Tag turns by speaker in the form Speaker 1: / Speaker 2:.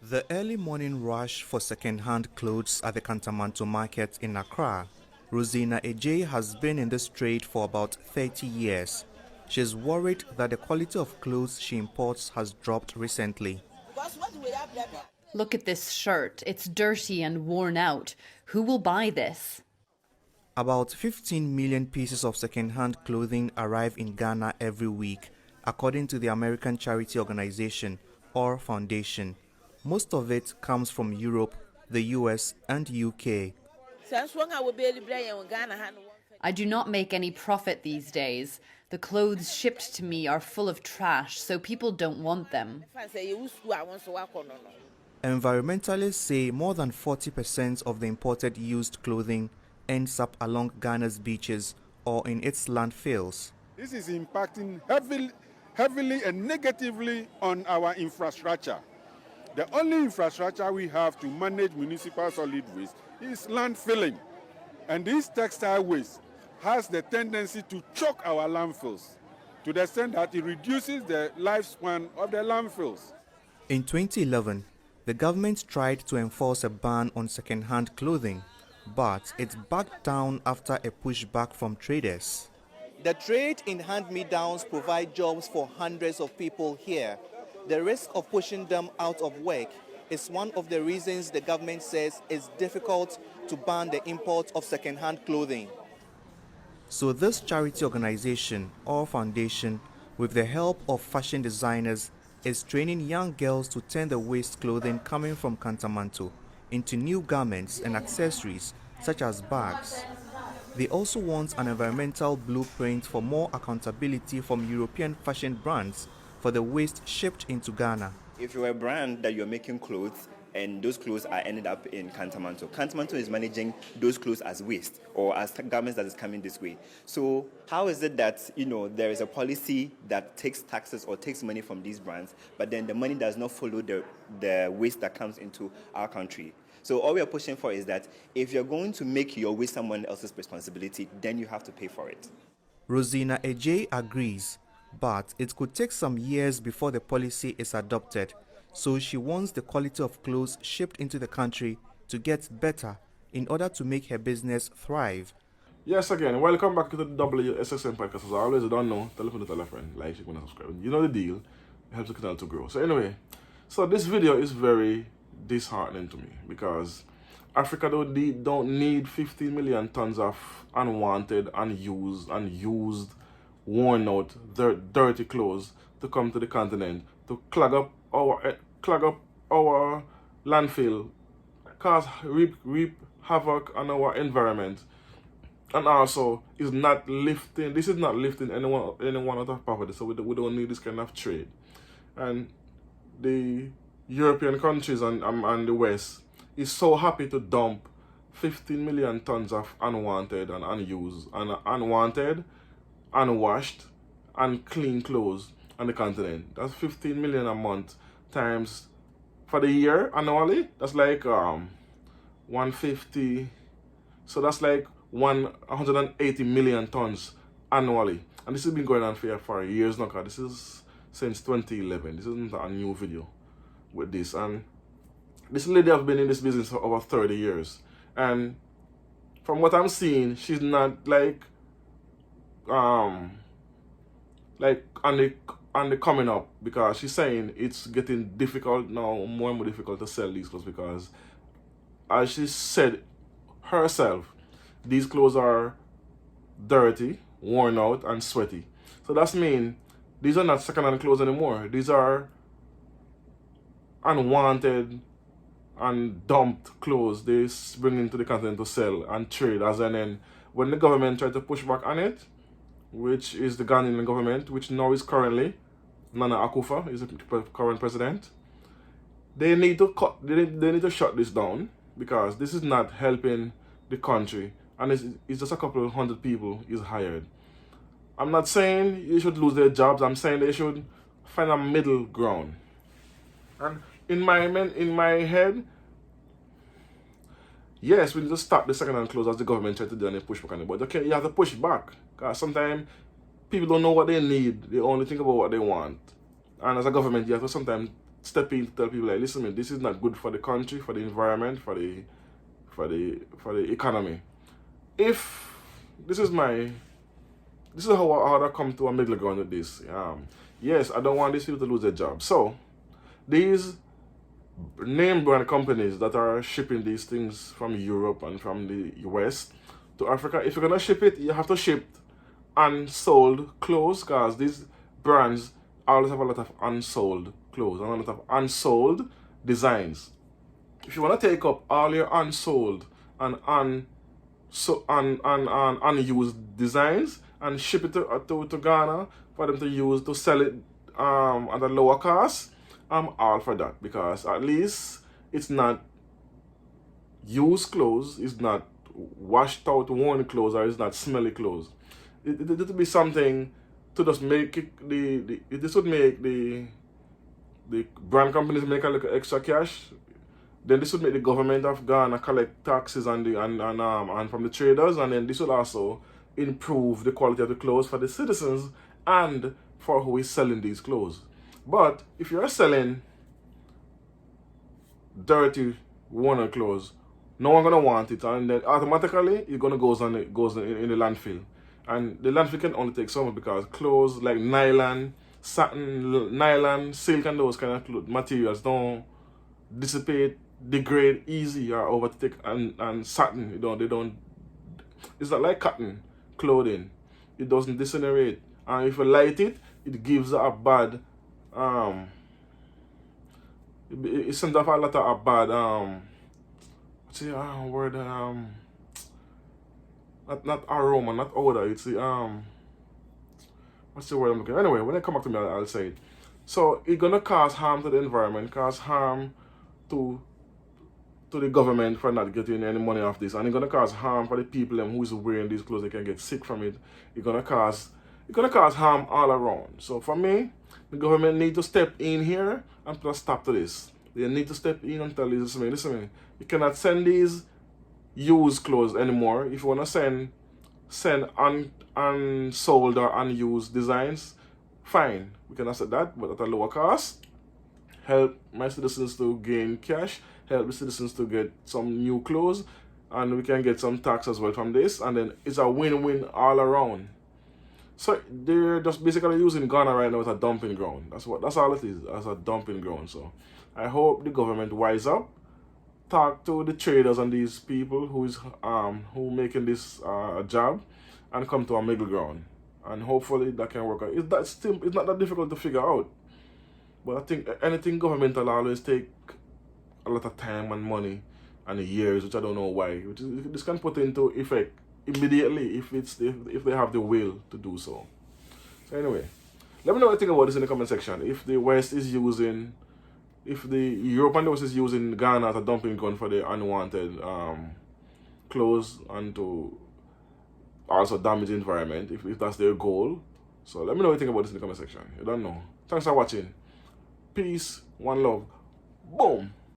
Speaker 1: The early morning rush for second-hand clothes at the Kantamanto market in Accra. Rosina Ejay has been in this trade for about 30 years. She's worried that the quality of clothes she imports has dropped recently.
Speaker 2: Look at this shirt. It's dirty and worn out. Who will buy this?
Speaker 1: About 15 million pieces of second-hand clothing arrive in Ghana every week, according to the American charity organization, OR Foundation. Most of it comes from Europe, the US, and UK.
Speaker 2: I do not make any profit these days. The clothes shipped to me are full of trash, so people don't want them.
Speaker 1: Environmentalists say more than 40% of the imported used clothing ends up along Ghana's beaches or in its landfills.
Speaker 3: This is impacting heavily and negatively on our infrastructure. The only infrastructure we have to manage municipal solid waste is landfilling. And this textile waste has the tendency to choke our landfills to the extent that it reduces the lifespan of the landfills.
Speaker 1: In 2011, the government tried to enforce a ban on second-hand clothing, but it backed down after a pushback from traders. The trade in hand-me-downs provide jobs for hundreds of people here. The risk of pushing them out of work is one of the reasons the government says it's difficult to ban the import of second-hand clothing. So this charity organization, OR Foundation, with the help of fashion designers, is training young girls to turn the waste clothing coming from Kantamanto into new garments and accessories such as bags. They also want an environmental blueprint for more accountability from European fashion brands for the waste shipped into Ghana.
Speaker 4: If you're a brand that you're making clothes and those clothes are ended up in Kantamanto, Kantamanto is managing those clothes as waste or as garments that is coming this way. So how is it that, there is a policy that takes taxes or takes money from these brands, but then the money does not follow the waste that comes into our country? So all we are pushing for is that if you're going to make your waste someone else's responsibility, then you have to pay for it.
Speaker 1: Rosina Ejay agrees, but it could take some years before the policy is adopted. So she wants the quality of clothes shipped into the country to get better in order to make her business thrive.
Speaker 5: Yes, again, welcome back to the WSSM podcast. As always, I don't know, tell a friend, like, share, and subscribe. You know the deal, it helps the channel to grow. So anyway, this video is very disheartening to me because Africa don't need 15 million tons of unwanted, unused, worn out, dirty clothes to come to the continent to clog up our landfill, reap havoc on our environment, and also this is not lifting anyone out of poverty. So we don't need this kind of trade. And the European countries and the West is so happy to dump 15 million tons of unwanted and unused and unwashed and clean clothes on the continent. That's 15 million a month times for the year annually. That's like 150. So that's like 180 million tons annually. And this has been going on for years now. This is since 2011. This isn't a new video with this. And this lady has been in this business for over 30 years. And from what I'm seeing, she's not like on the coming up, because she's saying it's getting difficult now, more and more difficult to sell these clothes because, as she said herself, these clothes are dirty, worn out, and sweaty. So that's mean these are not second-hand clothes anymore. These are unwanted and dumped clothes they bring into the continent to sell and trade. As and then when the government tried to push back on it, which is the Ghanaian government, which now is currently Nana Akufo is the current president, they need to shut this down because this is not helping the country, and it's just a couple of hundred people is hired. I'm not saying you should lose their jobs. I'm saying they should find a middle ground. And in my head, yes, we need to stop the second-hand clothes as the government tried to do and they push back on it. But okay, you have to push back because sometimes people don't know what they need. They only think about what they want. And as a government, you have to sometimes step in to tell people like, listen, man, this is not good for the country, for the environment, for the economy. If this is how I come to a middle ground with this. Yes, I don't want these people to lose their job. So these name brand companies that are shipping these things from Europe and from the West to Africa, if you're gonna ship it, you have to ship unsold clothes, because these brands always have a lot of unsold clothes and a lot of unsold designs. If you want to take up all your unsold and unused designs and ship it to Ghana for them to use to sell it at a lower cost, I'm all for that, because at least it's not used clothes, it's not washed out worn clothes, or it's not smelly clothes. It would be something to just make it, this would make the brand companies make a little extra cash. Then this would make the government of Ghana collect taxes and from the traders, and then this would also improve the quality of the clothes for the citizens and for who is selling these clothes. But if you're selling dirty, worn clothes, no one gonna want it, and then automatically it goes in the landfill, and the landfill can only take so much, because clothes like nylon, satin, nylon, silk, and those kind of materials don't dissipate, degrade easy or overtake, and satin, they don't. It's not like cotton clothing. It doesn't disintegrate, and if you light it, it gives a bad it sends off a lot of a bad what's the word, not aroma, not odor, it's the what's the word I'm looking at? Anyway, when I come back to me, I'll say it. So it's gonna cause harm to the environment, cause harm to the government for not getting any money off this, and it's gonna cause harm for the people who is wearing these clothes. They can get sick from it. It's gonna cause harm all around. So for me, the government need to step in here and put a stop to this. They need to step in and tell this, listen, you cannot send these used clothes anymore. If you wanna send unsold or unused designs, fine, we can accept that, but at a lower cost. Help my citizens to gain cash, help the citizens to get some new clothes, and we can get some tax as well from this, and then it's a win-win all around. So they're just basically using Ghana right now as a dumping ground. That's all it is, as a dumping ground. So I hope the government wise up, talk to the traders and these people who making this a job, and come to a middle ground. And hopefully that can work out. It's not that difficult to figure out. But I think anything governmental always take a lot of time and money and years, which I don't know why. This can put into effect immediately if they have the will to do so. So anyway, let me know what you think about this in the comment section. If the West is using, if the Europe and the West is using Ghana as a dumping ground for the unwanted clothes and to also damage the environment, if that's their goal. So let me know what you think about this in the comment section. You don't know. Thanks for watching. Peace, one love. Boom.